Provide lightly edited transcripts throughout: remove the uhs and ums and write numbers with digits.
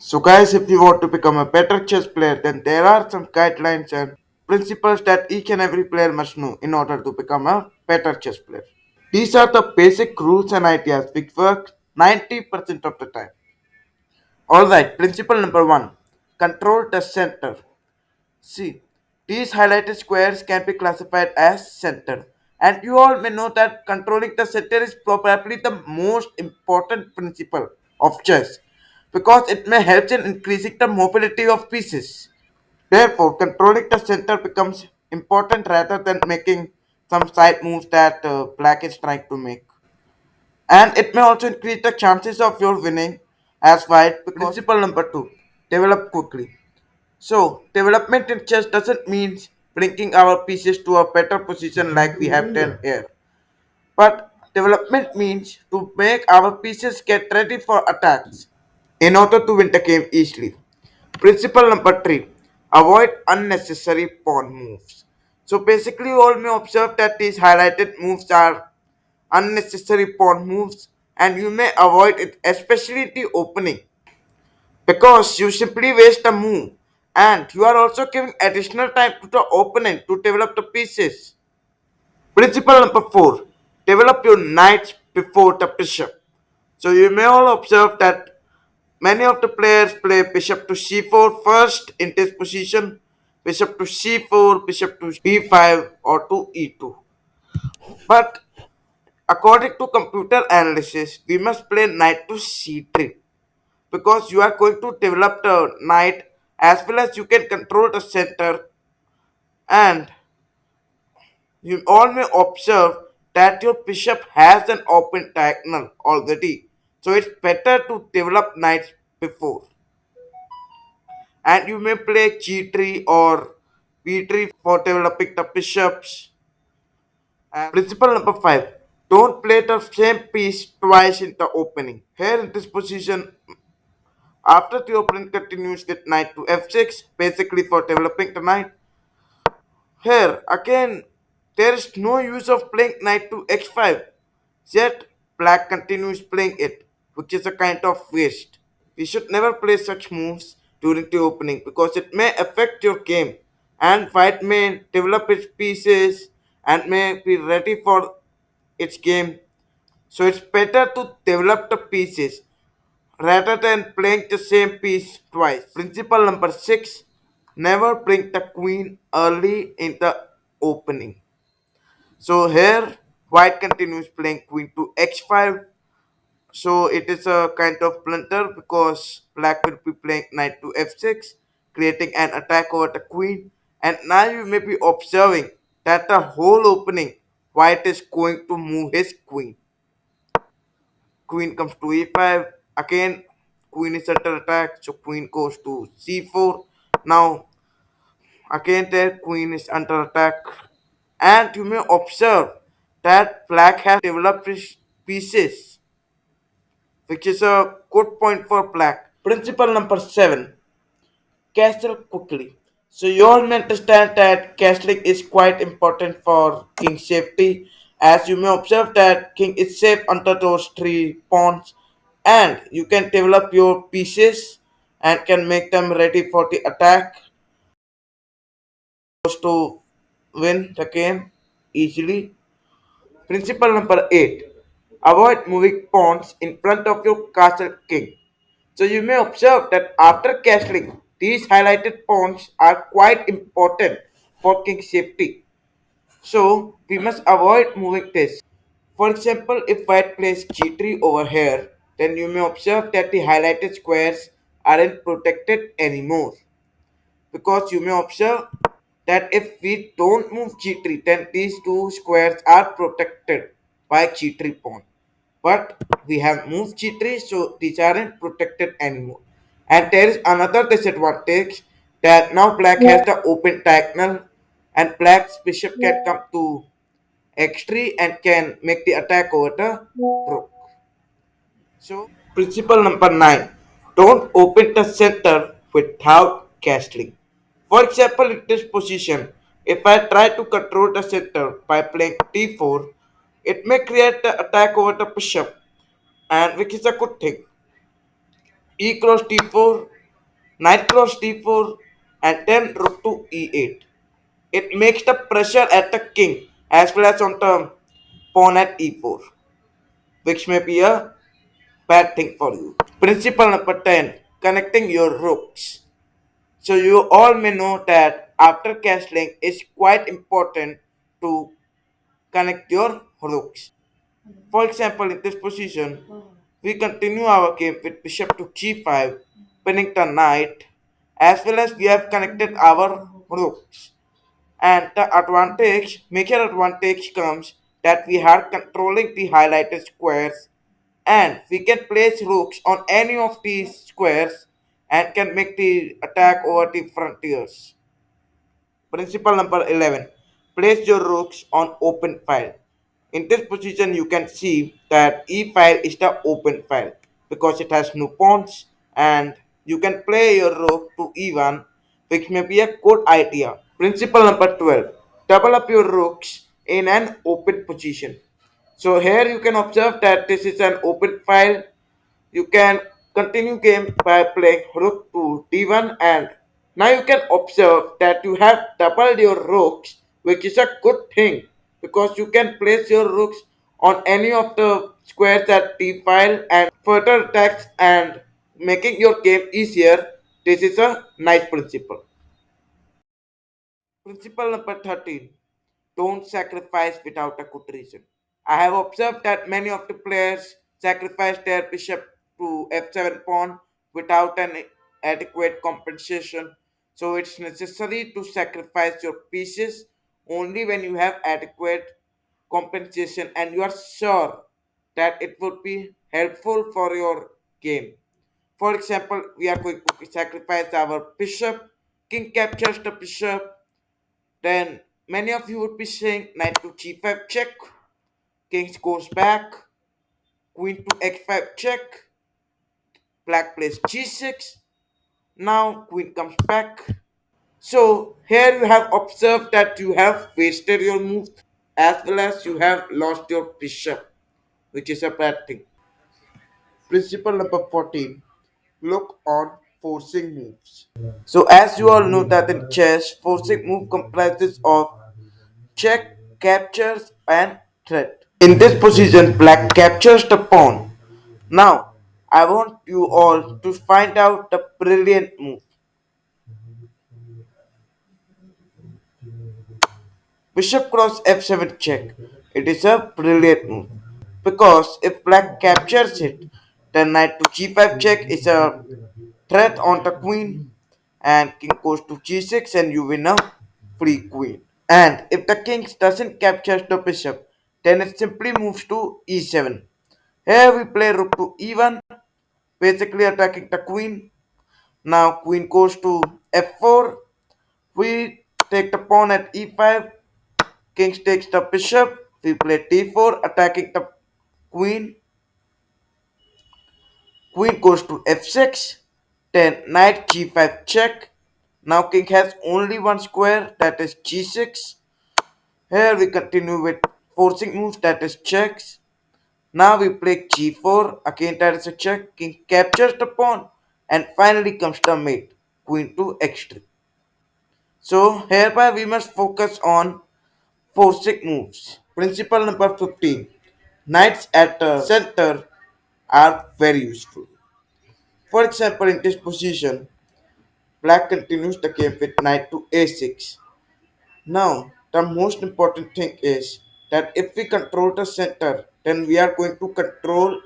So, guys, if you want to become a better chess player, then there are some guidelines and principles that each and every player must know in order to become a better chess player. These are the basic rules and ideas which work 90% of the time. Alright, principle number one, control the center. See, these highlighted squares can be classified as center. And you all may know that controlling the center is probably the most important principle of chess because it may help in increasing the mobility of pieces. Therefore, controlling the center becomes important rather than making some side moves that black is trying to make. And it may also increase the chances of your winning as white because principle number two, develop quickly. So, development in chess doesn't mean bringing our pieces to a better position like we have done here. But development means to make our pieces get ready for attacks in order to win the game easily. Principle number three, avoid unnecessary pawn moves. So basically, you all may observe that these highlighted moves are unnecessary pawn moves and you may avoid it, especially in the opening, because you simply waste a move and you are also giving additional time to the opponent to develop the pieces. Principle number four, develop your knights before the bishop. So you may all observe that many of the players play bishop to c4 first in this position, bishop to c4, bishop to b5 or to e2. But according to computer analysis, we must play knight to c3 because you are going to develop the knight as well as you can control the center, and you all may observe that your bishop has an open diagonal already, so it's better to develop knights before. And you may play g3 or b3 for developing the bishops. And principle number 5, don't play the same piece twice in the opening. Here in this position, after the opponent continues with knight to f6, basically for developing the knight, here again there is no use of playing knight to x5, yet black continues playing it, which is a kind of waste. We should never play such moves during the opening because it may affect your game and white may develop its pieces and may be ready for its game. So it's better to develop the pieces rather than playing the same piece twice. Principle number 6, never bring the queen early in the opening. So here white continues playing queen to h5. So it is a kind of blunder because black will be playing knight to f6, creating an attack over the queen. And now you may be observing that the whole opening, white is going to move his queen. Queen comes to e5. Again, queen is under attack, so queen goes to c4. Now, again there queen is under attack. And you may observe that black has developed his pieces, which is a good point for black. Principle number 7, castle quickly. So you all may understand that castling is quite important for king's safety, as you may observe that king is safe under those three pawns and you can develop your pieces and can make them ready for the attack to win the game easily. Principle number 8, avoid moving pawns in front of your castle king. So you may observe that after castling, these highlighted pawns are quite important for king safety. So we must avoid moving this. For example, if white plays g3 over here, then you may observe that the highlighted squares aren't protected anymore. Because you may observe that if we don't move g3, then these two squares are protected by g3 pawn. But we have moved g3, so these aren't protected anymore. And there is another disadvantage that now black has the open diagonal and black's bishop can come to x3 and can make the attack over the rook. So principle number 9, don't open the center without castling. For example, in this position, if I try to control the center by playing d4, it may create the attack over the bishop, and which is a good thing. E cross d4 Knight cross d4 and then rook to e8. It makes the pressure at the king as well as on the pawn at e4, which may be a bad thing for you. Principle number 10, connecting your rooks. So you all may know that after castling it's quite important to connect your rooks. For example, in this position, we continue our game with bishop to g5, pinning the knight, as well as we have connected our rooks. And the advantage, major advantage comes that we are controlling the highlighted squares and we can place rooks on any of these squares and can make the attack over the frontiers. Principle number 11. Place your rooks on open file. In this position, you can see that E file is the open file because it has no pawns and you can play your rook to E1, which may be a good idea. Principle number 12. Double up your rooks in an open position. So here you can observe that this is an open file. You can continue game by playing rook to d1, and now you can observe that you have doubled your rooks, which is a good thing because you can place your rooks on any of the squares at d file and further attacks and making your game easier. This is a nice principle. Principle number 13. Don't sacrifice without a good reason. I have observed that many of the players sacrifice their bishop to f7 pawn without an adequate compensation. So it's necessary to sacrifice your pieces only when you have adequate compensation and you are sure that it would be helpful for your game. For example, we are going to sacrifice our bishop, king captures the bishop, then many of you would be saying knight to g5 check, king goes back, queen to x5 check, black plays g6, now queen comes back. So here you have observed that you have wasted your move as well as you have lost your bishop, which is a bad thing. Principle number 14. Look on forcing moves. So as you all know that in chess, forcing move comprises of check, captures, and threat. In this position, black captures the pawn. Now, I want you all to find out the brilliant move. Bishop cross f7 check. It is a brilliant move. Because if black captures it, then knight to g5 check is a threat on the queen. And king goes to g6 and you win a free queen. And if the king doesn't capture the bishop, then it simply moves to e7. Here we play rook to e1, basically attacking the queen. Now queen goes to f4. We take the pawn at e5. King takes the bishop. We play d4, attacking the queen. Queen goes to f6. Then knight g5 check. Now king has only one square, that is g6. Here we continue with forcing moves, that is checks. Now we play g4, again that is a check, king captures the pawn, and finally comes the mate, queen to x3. So hereby we must focus on forcing moves. Principle number 15. Knights at the center are very useful. For example, in this position, black continues the game with knight to a6. Now, the most important thing is that if we control the center, then we are going to control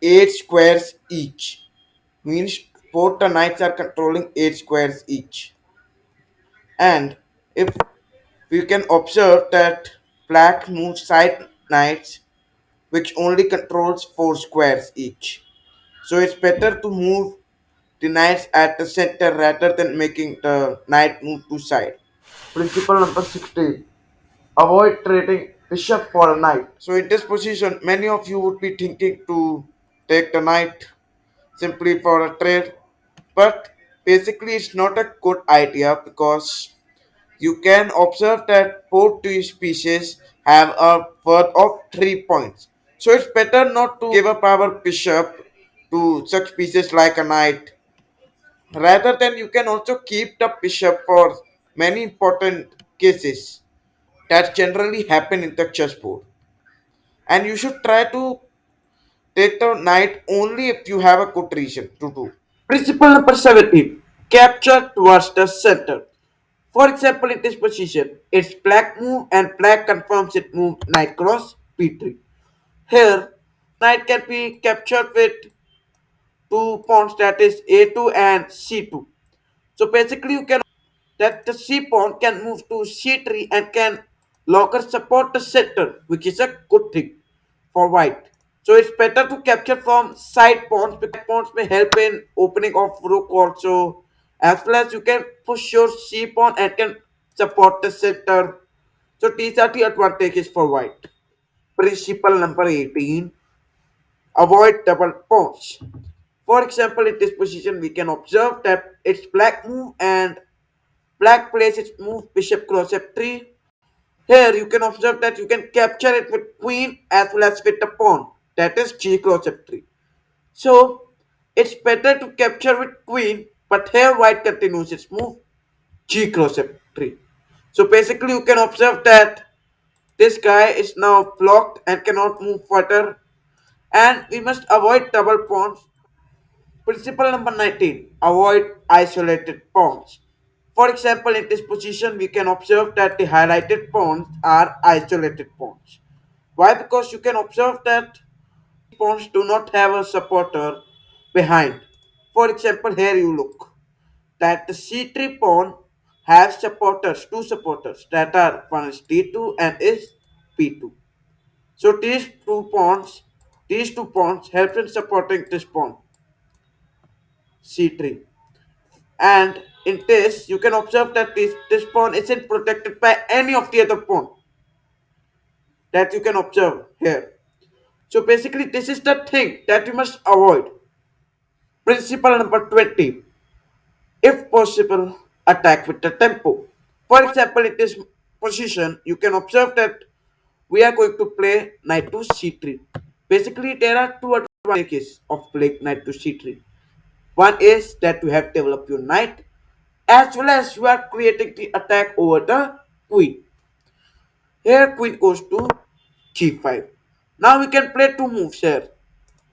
8 squares each. Means both the knights are controlling 8 squares each. And if we can observe that black moves side knights which only controls 4 squares each. So it's better to move the knights at the center rather than making the knight move to side. Principle number 16. Avoid trading bishop for a knight. So in this position, many of you would be thinking to take the knight simply for a trade, but basically it's not a good idea because you can observe that both these pieces have a worth of 3 points. So it's better not to give up our bishop to such pieces like a knight. Rather than you can also keep the bishop for many important cases that generally happen in the chessboard. And you should try to take the knight only if you have a good reason to do. Principle number 17. Capture towards the center. For example, in this position, it's black move and black confirms it move knight cross b3. Here, knight can be captured with two pawns, that is a2 and c2. So basically, you can that the c pawn can move to c3 and can longer support the center, which is a good thing for white. So it's better to capture from side pawns because pawns may help in opening of rook also, as well as you can push your c pawn and can support the center. So these are the advantages for white. Principle number 18. Avoid double pawns. For example, in this position, we can observe that it's black move and black plays its move bishop cross f3. Here you can observe that you can capture it with queen as well as with the pawn. That is g cross f3. So it's better to capture with queen, but here white continues its move g cross f3. So basically you can observe that this guy is now blocked and cannot move further, and we must avoid double pawns. Principle number 19. Avoid isolated pawns. For example, in this position, we can observe that the highlighted pawns are isolated pawns. Why? Because you can observe that pawns do not have a supporter behind. For example, here you look that the c3 pawn has supporters, two supporters that are one is d2 and is p2. So these two pawns help in supporting this pawn c3. And in this, you can observe that this pawn isn't protected by any of the other pawn that you can observe here. So basically, this is the thing that you must avoid. Principle number 20. If possible, attack with the tempo. For example, in this position, you can observe that we are going to play knight to c3. Basically, there are two advantages of playing knight to c3. One is that you have developed your knight as well as you are creating the attack over the queen. Here queen goes to g5. Now we can play two moves here.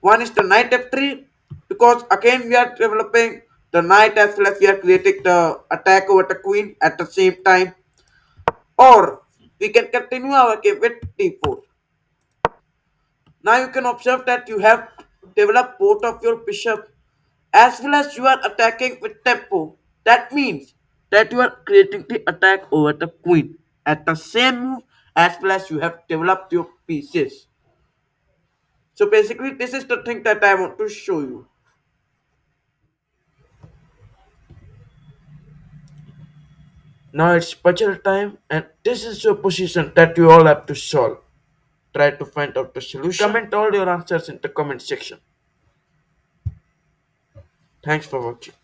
One is the knight f3 because again we are developing the knight as well as we are creating the attack over the queen at the same time. Or we can continue our game with d4. Now you can observe that you have developed both of your bishop as well as you are attacking with tempo. That means that you are creating the attack over the queen at the same move as well as you have developed your pieces. So basically this is the thing that I want to show you. Now it's puzzle time and this is your position that you all have to solve. Try to find out the solution. Comment all your answers in the comment section. Thanks for watching.